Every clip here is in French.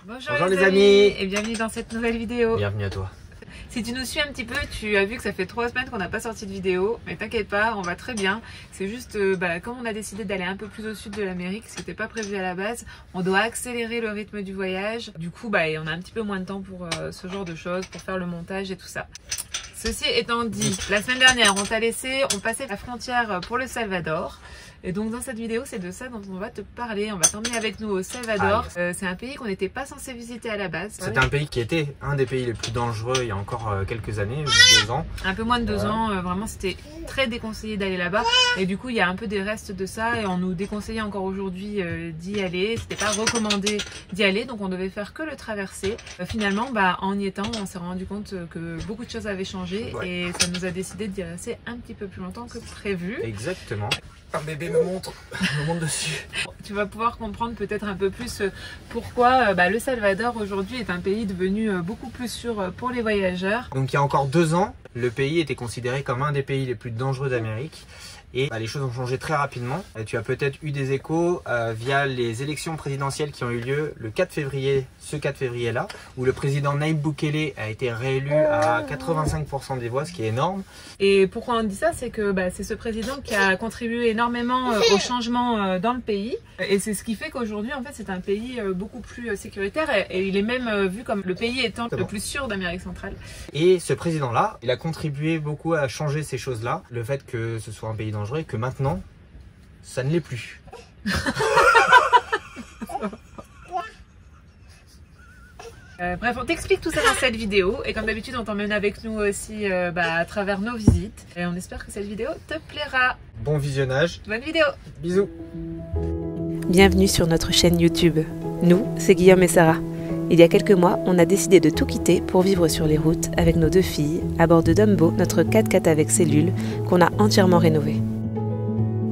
Bonjour les amis et bienvenue dans cette nouvelle vidéo. Bienvenue à toi. Si tu nous suis un petit peu, tu as vu que ça fait 3 semaines qu'on n'a pas sorti de vidéo, mais t'inquiète pas, on va très bien. C'est juste, comme on a décidé d'aller un peu plus au sud de l'Amérique, ce qui n'était pas prévu à la base, on doit accélérer le rythme du voyage. Du coup, on a un petit peu moins de temps pour ce genre de choses, pour faire le montage et tout ça. Ceci étant dit, la semaine dernière, on t'a laissé, on passait la frontière pour le Salvador. Et donc dans cette vidéo, c'est de ça dont on va te parler. On va t'emmener avec nous au Salvador. C'est un pays qu'on n'était pas censé visiter à la base. C'était un pays qui était un des pays les plus dangereux il y a encore quelques années, 2 ans. Un peu moins de 2 ans, vraiment c'était très déconseillé d'aller là-bas. Et du coup, il y a un peu des restes de ça et on nous déconseillait encore aujourd'hui d'y aller. C'était pas recommandé d'y aller, donc on devait faire que le traverser. Finalement, en y étant, on s'est rendu compte que beaucoup de choses avaient changé et ça nous a décidé d'y rester un petit peu plus longtemps que prévu. Exactement. Un bébé me montre dessus. Tu vas pouvoir comprendre peut-être un peu plus pourquoi le Salvador aujourd'hui est un pays devenu beaucoup plus sûr pour les voyageurs. Donc il y a encore 2 ans, le pays était considéré comme un des pays les plus dangereux d'Amérique. Et les choses ont changé très rapidement. Tu as peut-être eu des échos via les élections présidentielles qui ont eu lieu le 4 février, ce 4 février-là, où le président Nayib Bukele a été réélu à 85% des voix, ce qui est énorme. Et pourquoi on dit ça, c'est que c'est ce président qui a contribué énormément au changement dans le pays. Et c'est ce qui fait qu'aujourd'hui, en fait, c'est un pays beaucoup plus sécuritaire et il est même vu comme le pays étant le plus sûr d'Amérique centrale. Et ce président-là, il a contribué beaucoup à changer ces choses-là. Le fait que ce soit un pays dangereux et que maintenant, ça ne l'est plus. Bref, on t'explique tout ça dans cette vidéo et comme d'habitude on t'emmène avec nous aussi à travers nos visites et on espère que cette vidéo te plaira. Bon visionnage. Bonne vidéo. Bisous. Bienvenue sur notre chaîne YouTube. Nous, c'est Guillaume et Sarah. Il y a quelques mois, on a décidé de tout quitter pour vivre sur les routes avec nos 2 filles à bord de Dumbo, notre 4x4 avec cellule qu'on a entièrement rénové.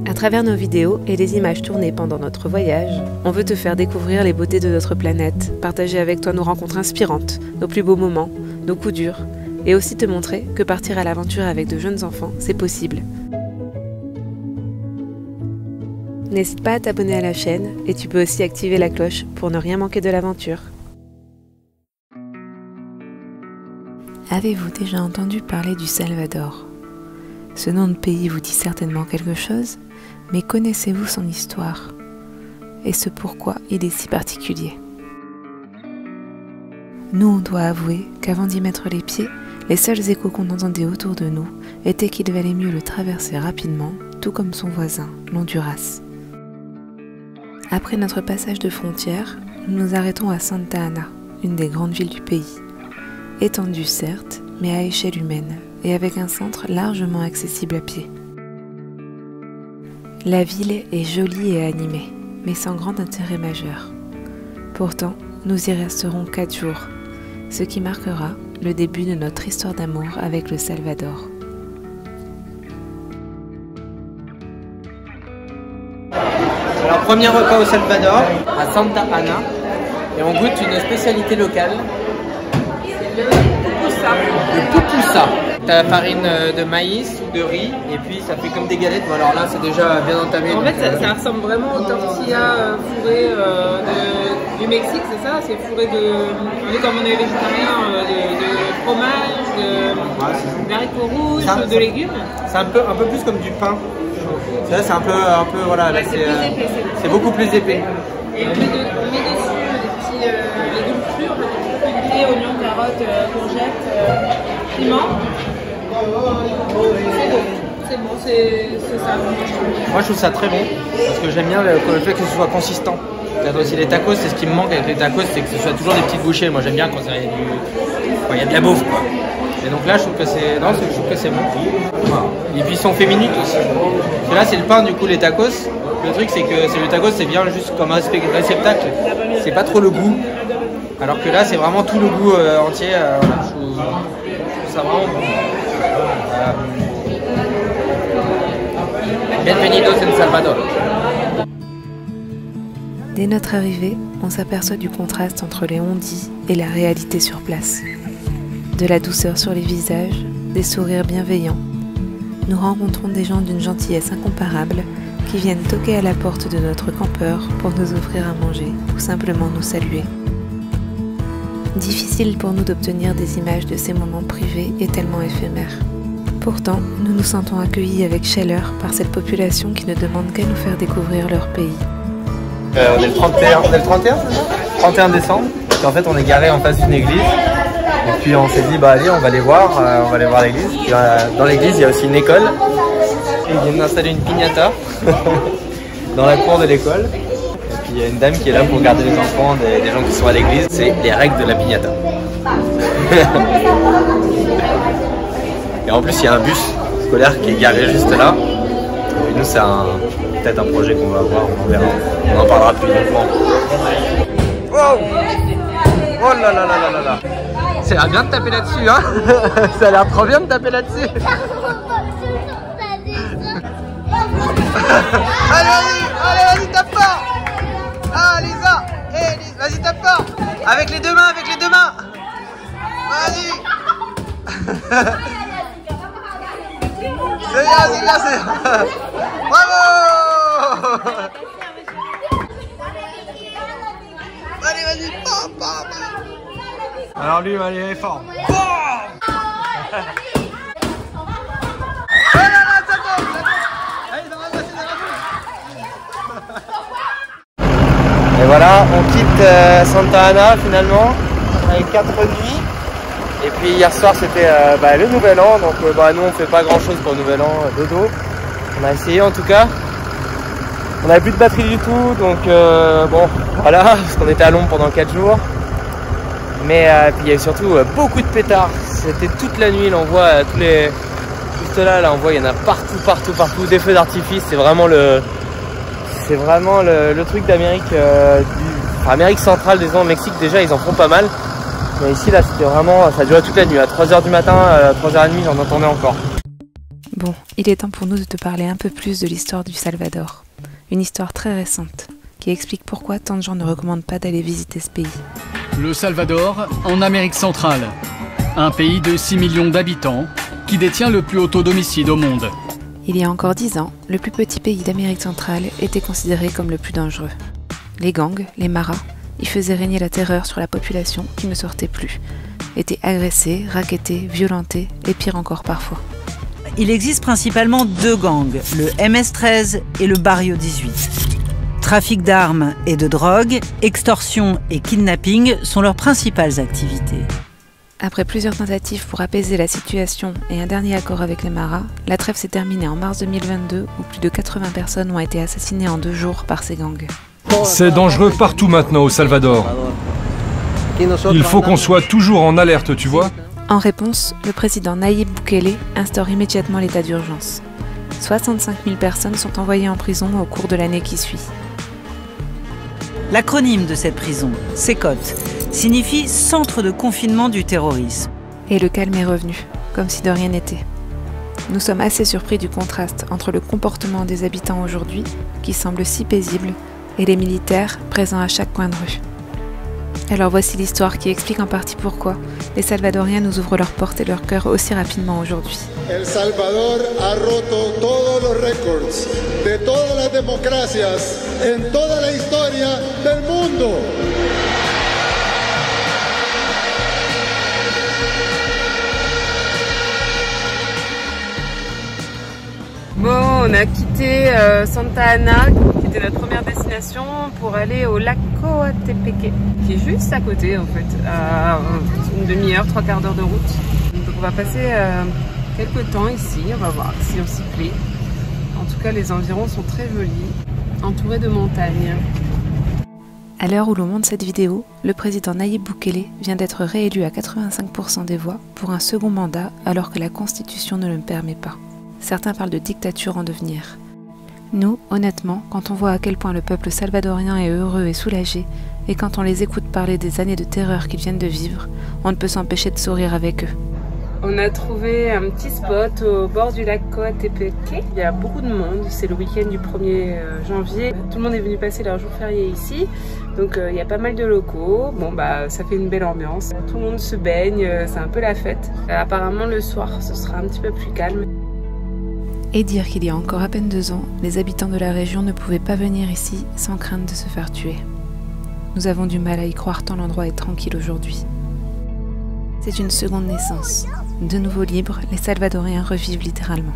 À travers nos vidéos et les images tournées pendant notre voyage, on veut te faire découvrir les beautés de notre planète, partager avec toi nos rencontres inspirantes, nos plus beaux moments, nos coups durs, et aussi te montrer que partir à l'aventure avec de jeunes enfants, c'est possible. N'hésite pas à t'abonner à la chaîne et tu peux aussi activer la cloche pour ne rien manquer de l'aventure. Avez-vous déjà entendu parler du Salvador? Ce nom de pays vous dit certainement quelque chose, mais connaissez-vous son histoire et ce pourquoi il est si particulier? Nous, on doit avouer qu'avant d'y mettre les pieds, les seuls échos qu'on entendait autour de nous étaient qu'il valait mieux le traverser rapidement, tout comme son voisin, l'Honduras. Après notre passage de frontière, nous nous arrêtons à Santa Ana, une des grandes villes du pays. Étendue certes, mais à échelle humaine, et avec un centre largement accessible à pied. La ville est jolie et animée, mais sans grand intérêt majeur. Pourtant, nous y resterons 4 jours, ce qui marquera le début de notre histoire d'amour avec le Salvador. Alors, premier repas au Salvador, à Santa Ana, et on goûte une spécialité locale. Le pupusa. T'as la farine de maïs ou de riz et puis ça fait comme des galettes. Bon, alors là c'est déjà bien entamé. En fait ça ressemble vraiment aux tortillas fourrées du Mexique, c'est ça? C'est fourré comme on est végétarien, de fromage, d'haricots rouges, de légumes. C'est un peu plus comme du pain. Ça c'est un peu voilà. C'est beaucoup plus épais. Et on met dessus des petits légumes crus, oignons, carottes, courgettes, piment. C'est bon, c'est ça. Moi je trouve ça très bon parce que j'aime bien le fait que ce soit consistant. Aussi les tacos, c'est ce qui me manque avec les tacos, c'est que ce soit toujours des petites bouchées. Moi j'aime bien quand il y a de la bouffe quoi. Et donc là je trouve que c'est bon. Voilà. Et puis ils sont féminines aussi. Parce que là c'est le pain du coup les tacos. Le truc c'est que le tacos c'est bien juste comme un réceptacle. C'est pas trop le goût. Alors que là c'est vraiment tout le goût entier. Je trouve ça vraiment bon. Bienvenidos en Salvador. Dès notre arrivée, on s'aperçoit du contraste entre les on-dit et la réalité sur place. De la douceur sur les visages, des sourires bienveillants. Nous rencontrons des gens d'une gentillesse incomparable qui viennent toquer à la porte de notre campeur pour nous offrir à manger ou simplement nous saluer. Difficile pour nous d'obtenir des images de ces moments privés et tellement éphémères. Pourtant, nous nous sentons accueillis avec chaleur par cette population qui ne demande qu'à nous faire découvrir leur pays. On est le 31, c'est ça 31 décembre. Et en fait, on est garé en face d'une église. Et puis on s'est dit, bah allez, on va aller voir l'église. Puis, dans l'église, il y a aussi une école. Et ils viennent d'installer une piñata dans la cour de l'école. Et puis il y a une dame qui est là pour garder les enfants des gens qui sont à l'église. C'est les règles de la piñata. Et en plus, il y a un bus scolaire qui est garé juste là. Et nous, c'est peut-être un projet qu'on va avoir, on verra. On en parlera plus longuement. Wow! Oh là là là là là là! Ça a l'air bien de taper là-dessus, hein? Ça a l'air trop bien de taper là-dessus! Allez, vas-y, tape fort! Ah, Lisa! Hey, Lisa, vas-y, tape fort! Avec les deux mains, Vas-y! C'est bien! Bravo! Allez, vas-y! Alors lui, allez, il est fort! Et voilà, on quitte Santa Ana finalement, avec 4 nuits. Et puis hier soir c'était le nouvel an, donc nous on fait pas grand chose pour le nouvel an, dodo. On a essayé en tout cas. On n'avait plus de batterie du tout, donc bon voilà, parce qu'on était à l'ombre pendant 4 jours. Mais puis il y a eu surtout beaucoup de pétards. C'était toute la nuit, là on voit tous les... Juste là on voit, il y en a partout, des feux d'artifice. C'est vraiment le truc d'Amérique, Amérique centrale, disons, au Mexique déjà ils en font pas mal. Mais ici là c'était vraiment, ça durait toute la nuit, à 3h du matin, 3h30 j'en entendais encore. Bon, il est temps pour nous de te parler un peu plus de l'histoire du Salvador. Une histoire très récente, qui explique pourquoi tant de gens ne recommandent pas d'aller visiter ce pays. Le Salvador, en Amérique centrale. Un pays de 6 millions d'habitants, qui détient le plus haut taux d'homicide au monde. Il y a encore 10 ans, le plus petit pays d'Amérique centrale était considéré comme le plus dangereux. Les gangs, les maras, y faisaient régner la terreur sur la population qui ne sortait plus, étaient agressés, rackettés, violentés et pire encore parfois. Il existe principalement 2 gangs, le MS-13 et le Barrio 18. Trafic d'armes et de drogue, extorsion et kidnapping sont leurs principales activités. Après plusieurs tentatives pour apaiser la situation et un dernier accord avec les maras, la trêve s'est terminée en mars 2022 où plus de 80 personnes ont été assassinées en 2 jours par ces gangs. C'est dangereux partout maintenant au Salvador. Il faut qu'on soit toujours en alerte, tu vois. En réponse, le président Nayib Bukele instaure immédiatement l'état d'urgence. 65 000 personnes sont envoyées en prison au cours de l'année qui suit. L'acronyme de cette prison, CECOT, signifie Centre de confinement du terrorisme. Et le calme est revenu, comme si de rien n'était. Nous sommes assez surpris du contraste entre le comportement des habitants aujourd'hui, qui semble si paisible, et les militaires présents à chaque coin de rue. Alors voici l'histoire qui explique en partie pourquoi les Salvadoriens nous ouvrent leurs portes et leurs cœurs aussi rapidement aujourd'hui. El Salvador ha roto todos los récords de todas las democracias en toda la historia del mundo. Bon, on a quitté Santa Ana, qui était notre première destination, pour aller au lac Coatepeque, qui est juste à côté en fait, à une demi-heure, 3/4 d'heure de route. Donc on va passer quelques temps ici, on va voir si on s'y plaît. En tout cas, les environs sont très jolis, entourés de montagnes. À l'heure où l'on monte cette vidéo, le président Nayib Bukele vient d'être réélu à 85% des voix pour un second mandat alors que la Constitution ne le permet pas. Certains parlent de dictature en devenir. Nous, honnêtement, quand on voit à quel point le peuple salvadorien est heureux et soulagé, et quand on les écoute parler des années de terreur qu'ils viennent de vivre, on ne peut s'empêcher de sourire avec eux. On a trouvé un petit spot au bord du lac Coatepeque. Il y a beaucoup de monde, c'est le week-end du 1er janvier. Tout le monde est venu passer leur jour férié ici, donc il y a pas mal de locaux. Bon bah ça fait une belle ambiance. Tout le monde se baigne, c'est un peu la fête. Apparemment le soir ce sera un petit peu plus calme. Et dire qu'il y a encore à peine 2 ans, les habitants de la région ne pouvaient pas venir ici sans crainte de se faire tuer. Nous avons du mal à y croire tant l'endroit est tranquille aujourd'hui. C'est une seconde naissance. De nouveau libres, les Salvadoriens revivent littéralement.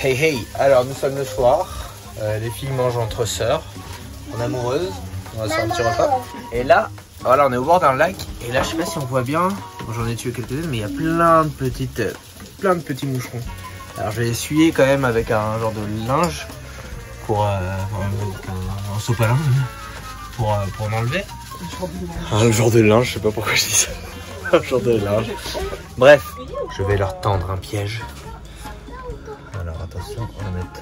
Hey hey, alors nous sommes le soir, les filles mangent entre sœurs, en amoureuses, on va se faire un petit repas. Et là, voilà, on est au bord d'un lac, et là je sais pas si on voit bien, j'en ai tué quelques-unes, mais il y a plein de petits moucherons. Alors je vais essuyer quand même avec un genre de linge, pour un sopalin, pour en enlever. Un genre de linge, je sais pas pourquoi je dis ça. Un genre de linge. Bref, je vais leur tendre un piège. Alors attention, on va mettre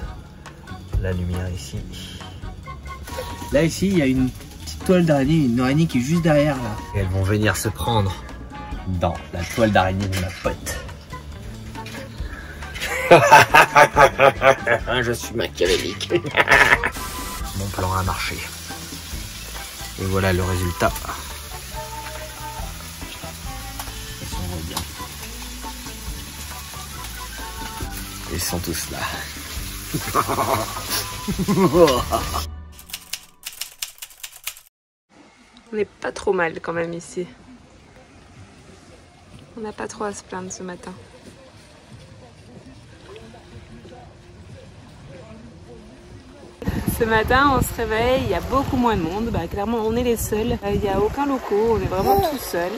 la lumière ici. Là ici, il y a une petite toile d'araignée, une araignée qui est juste derrière là. Et elles vont venir se prendre dans la toile d'araignée de ma pote. Je suis machiavélique. Mon plan a marché. Et voilà le résultat. Ils sont bien. Ils sont tous là. On n'est pas trop mal quand même ici. On n'a pas trop à se plaindre ce matin. Ce matin, on se réveille, il y a beaucoup moins de monde. Bah, clairement, on est les seuls. Il n'y a aucun locaux, on est vraiment tout seul.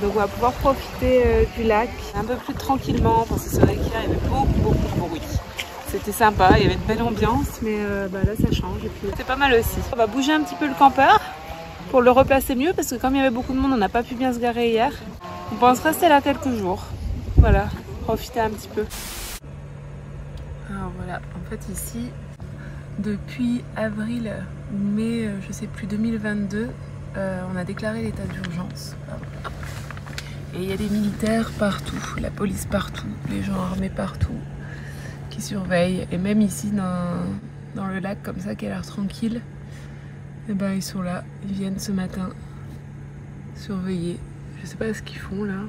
Donc on va pouvoir profiter du lac un peu plus tranquillement parce que c'est vrai qu'hier il y avait beaucoup de bruit. C'était sympa, il y avait une belle ambiance, mais là ça change et puis c'est pas mal aussi. On va bouger un petit peu le campeur pour le replacer mieux parce que comme il y avait beaucoup de monde, on n'a pas pu bien se garer hier. On pense rester là quelques jours. Voilà, profiter un petit peu. Alors voilà, en fait ici, depuis avril ou mai, je sais plus, 2022, on a déclaré l'état d'urgence. Et il y a des militaires partout, la police partout, les gens armés partout, qui surveillent. Et même ici, dans le lac comme ça, qui a l'air tranquille, et ben ils sont là, ils viennent ce matin surveiller. Je sais pas ce qu'ils font là,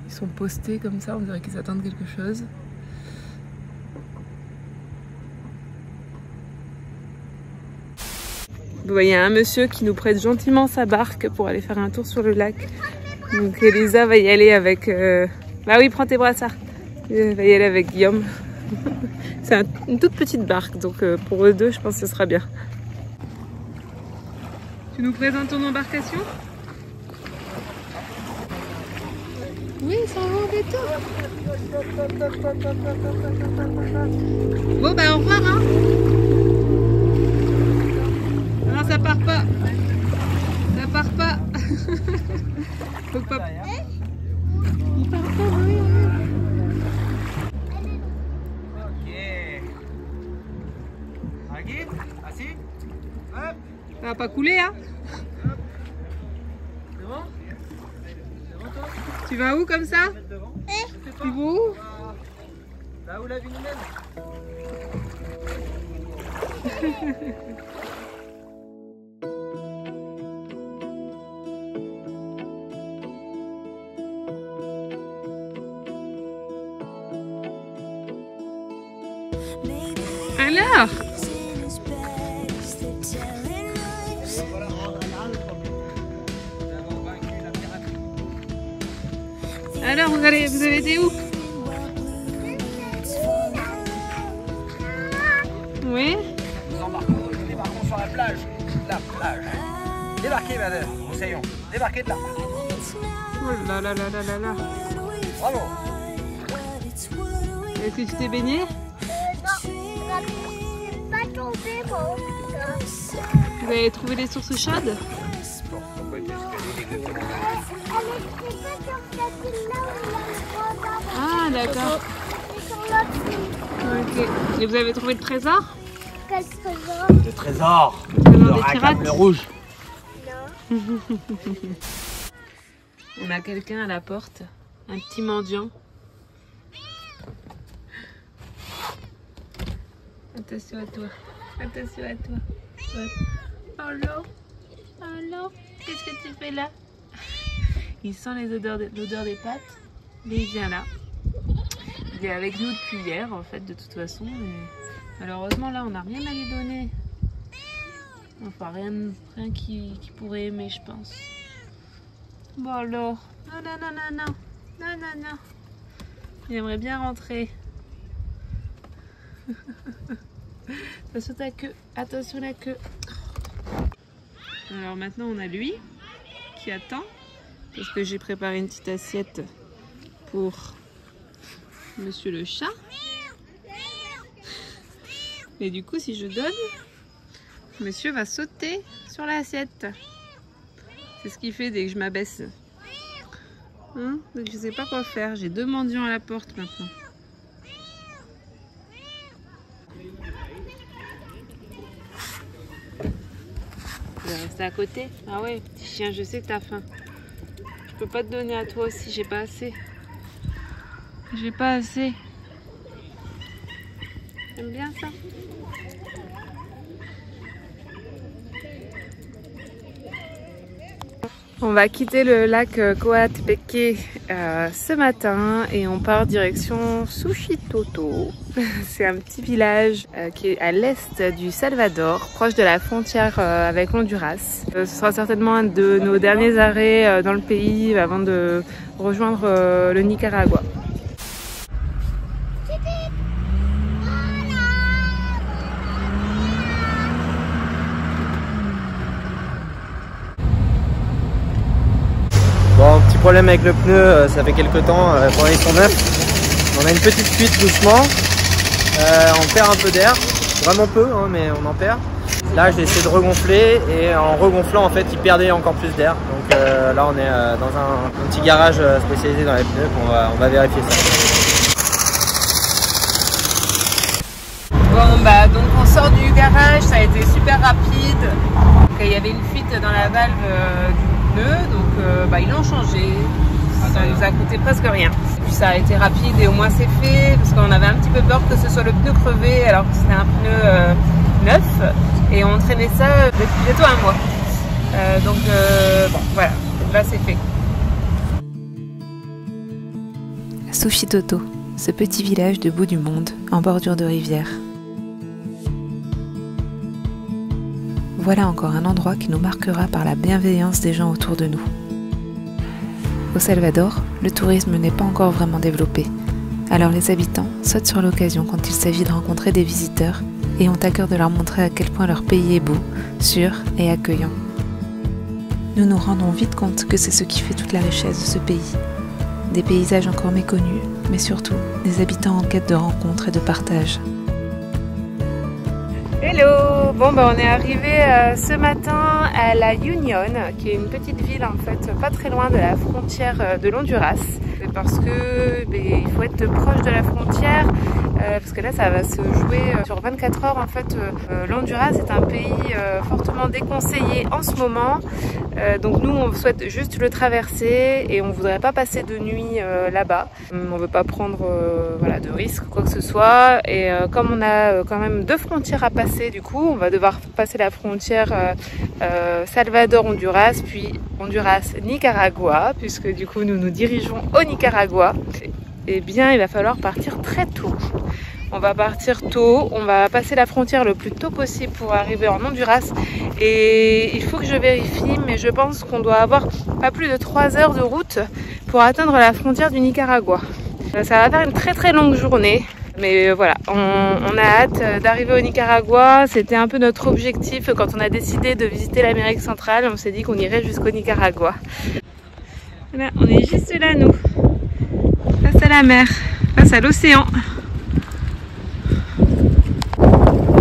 ils sont postés comme ça, on dirait qu'ils attendent quelque chose. Vous voyez un monsieur qui nous prête gentiment sa barque pour aller faire un tour sur le lac. Donc Elisa va y aller avec... Bah oui, prends tes brassards. Elle va y aller avec Guillaume. C'est une toute petite barque, donc pour eux deux, je pense que ce sera bien. Tu nous présentes ton embarcation? Oui, ça va en bateau. Bon bah au revoir hein. Non, ça part pas. Ça part pas. Faut pas... Il part pas, oui. Ok. Assis. Hop. Ça va pas couler, hein? C'est bon? C'est bon, toi? Tu vas où comme ça? Tu vas où? Là où la vie nous mène. Alors, vous avez été où? Oui. Nous débarquons sur la plage. La plage. Débarquez, madame. Essayons. Débarquez de là. Oh là là là là là là. Bravo. Est-ce que tu t'es baigné? Vous avez trouvé des sources chaudes? Ah d'accord. Ok. Et vous avez trouvé le trésor? Quel trésor? Le trésor. Des pirates. Le rouge. Non. On a quelqu'un à la porte. Un petit mendiant. Attention à toi. Attention à toi. Allô? Allô? Qu'est-ce que tu fais là? Il sent l'odeur des pâtes, mais il vient là. Il est avec nous depuis hier en fait de toute façon. Et malheureusement là on n'a rien à lui donner. Enfin rien qui pourrait aimer je pense. Bon alors. Non. Il aimerait bien rentrer. Attention ta queue. Attention la queue. Alors maintenant on a lui qui attend. Parce que j'ai préparé une petite assiette pour Monsieur le chat. Et du coup, si je donne, Monsieur va sauter sur l'assiette. C'est ce qu'il fait dès que je m'abaisse. Hein? Donc je sais pas quoi faire. J'ai 2 mendiants à la porte maintenant. Tu vas rester à côté? Ah ouais, petit chien, je sais que t'as faim. Je peux pas te donner à toi aussi, j'ai pas assez. J'ai pas assez. T'aimes bien ça? On va quitter le lac Coatepec ce matin et on part direction Suchitoto. C'est un petit village qui est à l'est du Salvador, proche de la frontière avec l'Honduras. Ce sera certainement un de nos derniers arrêts dans le pays avant de rejoindre le Nicaragua. Bon, petit problème avec le pneu, ça fait quelques temps, quand ils sont neufs, on a une petite fuite doucement, on perd un peu d'air, vraiment peu, hein, mais on en perd. Là j'ai essayé de regonfler et en regonflant en fait il perdait encore plus d'air. Donc là on est dans un petit garage spécialisé dans les pneus, on va vérifier ça. Bon bah donc on sort du garage, ça a été super rapide. Il y avait une fuite dans la valve du pneu, donc ils l'ont changé. Ça nous a coûté presque rien. Et puis ça a été rapide et au moins c'est fait parce qu'on avait un petit peu peur que ce soit le pneu crevé alors que c'était un pneu neuf et on traînait ça depuis bientôt 1 mois. Donc bon voilà, là c'est fait. Suchitoto, ce petit village de bout du monde en bordure de rivière. Voilà encore un endroit qui nous marquera par la bienveillance des gens autour de nous. Au Salvador, le tourisme n'est pas encore vraiment développé, alors les habitants sautent sur l'occasion quand il s'agit de rencontrer des visiteurs et ont à cœur de leur montrer à quel point leur pays est beau, sûr et accueillant. Nous nous rendons vite compte que c'est ce qui fait toute la richesse de ce pays. Des paysages encore méconnus, mais surtout des habitants en quête de rencontres et de partage. Hello! Bon on est arrivé ce matin à La Union, qui est une petite ville en fait pas très loin de la frontière de l'Honduras. Parce que il faut être proche de la frontière, parce que là ça va se jouer sur 24 heures en fait. L'Honduras est un pays fortement déconseillé en ce moment. Donc nous on souhaite juste le traverser et on voudrait pas passer de nuit là-bas. On veut pas prendre voilà, de risques quoi que ce soit. Et comme on a quand même 2 frontières à passer, du coup on va devoir passer la frontière Salvador-Honduras, puis Honduras-Nicaragua, puisque du coup nous nous dirigeons au Nicaragua. Eh bien il va falloir partir très tôt. On va partir tôt, on va passer la frontière le plus tôt possible pour arriver en Honduras. Et il faut que je vérifie, mais je pense qu'on doit avoir pas plus de 3 heures de route pour atteindre la frontière du Nicaragua. Ça va faire une très très longue journée. Mais voilà, on a hâte d'arriver au Nicaragua. C'était un peu notre objectif quand on a décidé de visiter l'Amérique centrale. On s'est dit qu'on irait jusqu'au Nicaragua. Voilà, on est juste là nous, face à la mer, face à l'océan.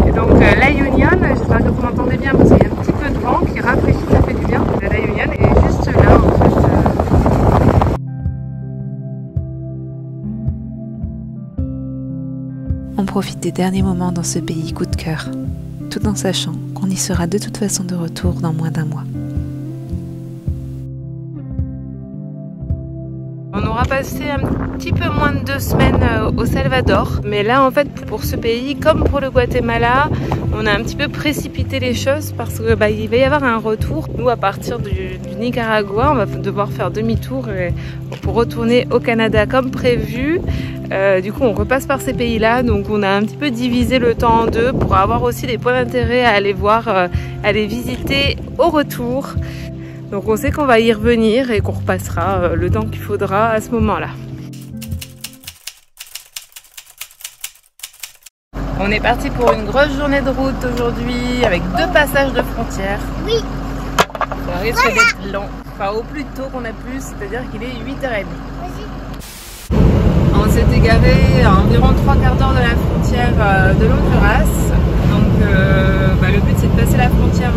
Et donc La Union, j'espère que vous m'entendez bien parce qu'il y a un petit peu de vent qui rafraîchit, ça fait du bien. La Union est juste là en fait. On profite des derniers moments dans ce pays coup de cœur, tout en sachant qu'on y sera de toute façon de retour dans moins d'1 mois. On aura passé un petit peu moins de 2 semaines au Salvador, mais là en fait pour ce pays comme pour le Guatemala, on a un petit peu précipité les choses parce que il va y avoir un retour. Nous, à partir du Nicaragua, on va devoir faire demi-tour pour retourner au Canada comme prévu. Du coup, on repasse par ces pays-là, donc on a un petit peu divisé le temps en deux pour avoir aussi des points d'intérêt à aller voir, à les visiter au retour. Donc on sait qu'on va y revenir et qu'on repassera le temps qu'il faudra à ce moment-là. On est parti pour une grosse journée de route aujourd'hui avec 2 passages de frontières. Oui. Ça risque d'être long. Enfin, au plus tôt qu'on a pu, c'est-à-dire qu'il est 8h30. On s'est égaré à environ 3/4 d'heure de la frontière de l'Honduras. Donc le but c'est de passer la frontière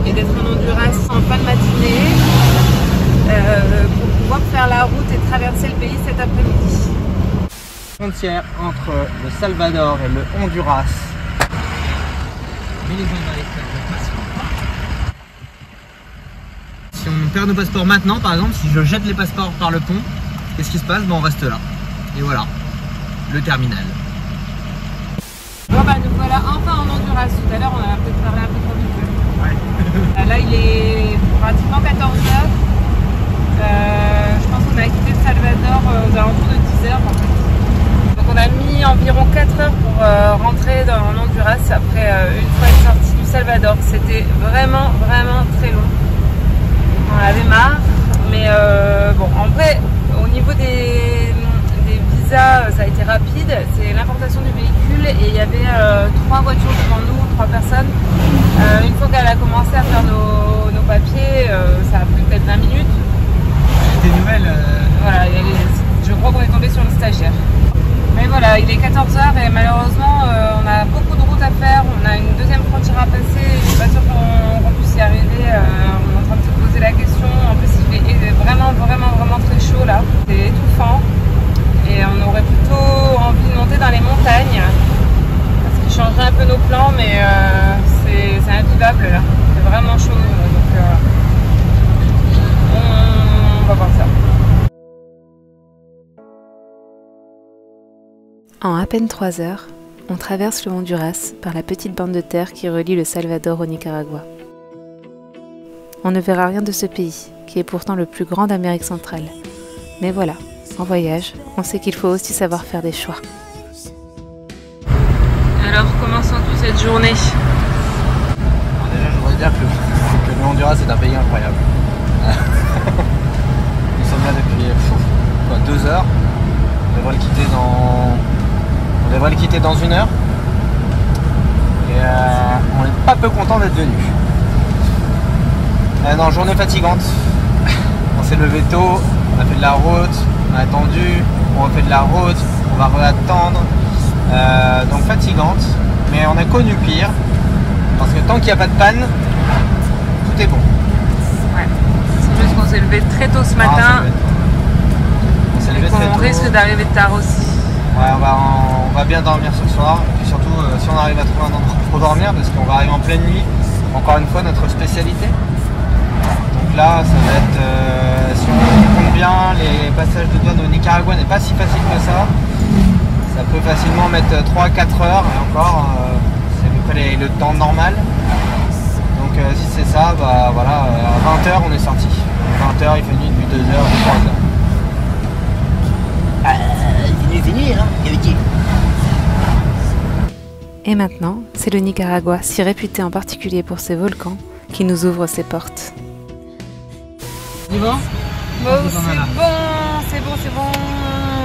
et d'être en Honduras en fin de matinée pour pouvoir faire la route et traverser le pays cet après-midi. Frontière entre le Salvador et le Honduras. Si on perd nos passeports maintenant, par exemple, si je jette les passeports par le pont, qu'est-ce qui se passe? On reste là. Et voilà, le terminal. Bon nous voilà enfin en Honduras. Tout à l'heure on a peut-être parlé un peu trop vite. Ouais. Là il est pratiquement 14h. Je pense qu'on a quitté le Salvador aux alentours de 10h en fait. Donc on a mis environ 4 heures pour rentrer en Honduras après une fois sortie du Salvador. C'était vraiment très long. On avait marre, mais en vrai au niveau des visas ça a été rapide. C'est l'importation du véhicule et il y avait 3 voitures devant nous, 3 personnes. Une fois qu'elle a commencé à faire nos papiers, ça a pris peut-être 20 minutes. Des nouvelles Voilà, je crois qu'on est tombé sur une stagiaire. Mais voilà, il est 14h et malheureusement on a beaucoup de routes à faire, on a une deuxième frontière à passer, je suis pas sûre qu'on puisse y arriver, on est en train de se poser la question. En plus il fait vraiment très chaud là, c'est étouffant et on aurait plutôt envie de monter dans les montagnes, ce qui changerait un peu nos plans, mais c'est invivable là, c'est vraiment chaud, donc on va voir ça. En à peine 3 heures, on traverse le Honduras par la petite bande de terre qui relie le Salvador au Nicaragua. On ne verra rien de ce pays, qui est pourtant le plus grand d'Amérique centrale. Mais voilà, en voyage, on sait qu'il faut aussi savoir faire des choix. Alors, comment sens-tu cette journée? Déjà, je voudrais dire que le Honduras est un pays incroyable. Nous sommes là depuis 2 heures. On devrait le quitter dans 1 heure. Et on n'est pas peu content d'être venu. Non, journée fatigante. On s'est levé tôt, on a fait de la route, on a attendu, on refait de la route, on va réattendre. Donc fatigante, mais on a connu pire. Parce que tant qu'il n'y a pas de panne, tout est bon. Ouais. C'est juste qu'on s'est levé très tôt ce matin. On risque d'arriver tard aussi. Ouais, on va bien dormir ce soir. Et puis surtout, si on arrive à trouver un endroit pour dormir, parce qu'on va arriver en pleine nuit, encore une fois, notre spécialité. Donc là, ça va être, si on compte bien, les passages de douane au Nicaragua n'est pas si facile que ça. Ça peut facilement mettre 3-4 heures, et encore, c'est à peu près le temps normal. Donc si c'est ça, voilà, à 20h on est sorti. 20h, il fait nuit depuis 2h, 3h. Fini, hein, Et maintenant, c'est le Nicaragua, si réputé en particulier pour ses volcans, qui nous ouvre ses portes. C'est bon? C'est bon.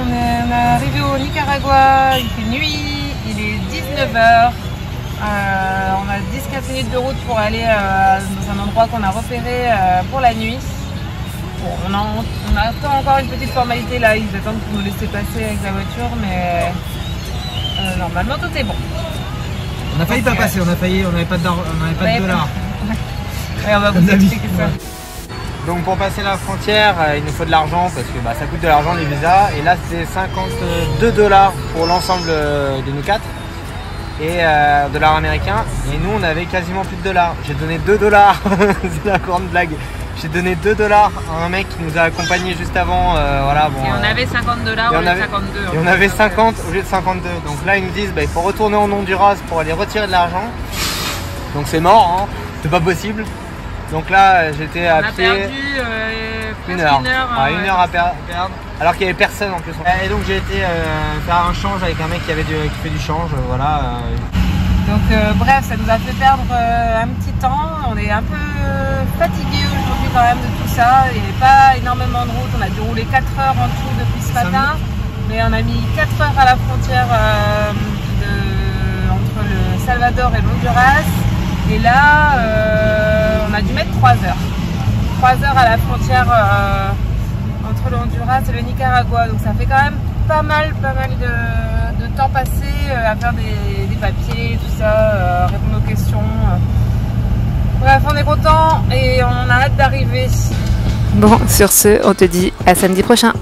On est arrivé au Nicaragua, il fait nuit, il est 19h. On a 10-15 minutes de route pour aller dans un endroit qu'on a repéré pour la nuit. Bon, on attend encore une petite formalité là, ils attendent pour nous laisser passer avec la voiture, mais normalement tout est bon. On a failli pas passer, on n'avait pas de dollars. Ouais, on va vous expliquer ça. Donc pour passer la frontière, il nous faut de l'argent parce que ça coûte de l'argent les visas. Et là c'est 52 $ pour l'ensemble de nous 4 et dollars américains. Et nous on avait quasiment plus de dollars. J'ai donné 2 $. C'est la grande blague. J'ai donné 2 $ à un mec qui nous a accompagnés juste avant. Voilà, bon, et on avait 50 $ au lieu de 52. Et on avait 50 au lieu de 52. Donc là ils nous disent il faut retourner en Honduras pour aller retirer de l'argent. Donc c'est mort, hein. C'est pas possible. Donc là j'étais à pied. On a perdu une heure. Une heure à perdre. Alors qu'il n'y avait personne en plus. Et donc j'ai été faire un change avec un mec qui fait du change, voilà. Donc bref, ça nous a fait perdre un petit temps. On est un peu fatigué aujourd'hui quand même de tout ça. Il n'y avait pas énormément de route. On a dû rouler 4 heures en tout depuis ce matin. Mais on a mis 4 heures à la frontière entre le Salvador et l'Honduras. Et là, on a dû mettre 3 heures. 3 heures à la frontière entre le Honduras et le Nicaragua. Donc ça fait quand même pas mal de temps passé à faire des papiers, tout ça, répondre aux questions. Bref, on est content et on a hâte d'arriver. Bon, sur ce, on te dit à samedi prochain.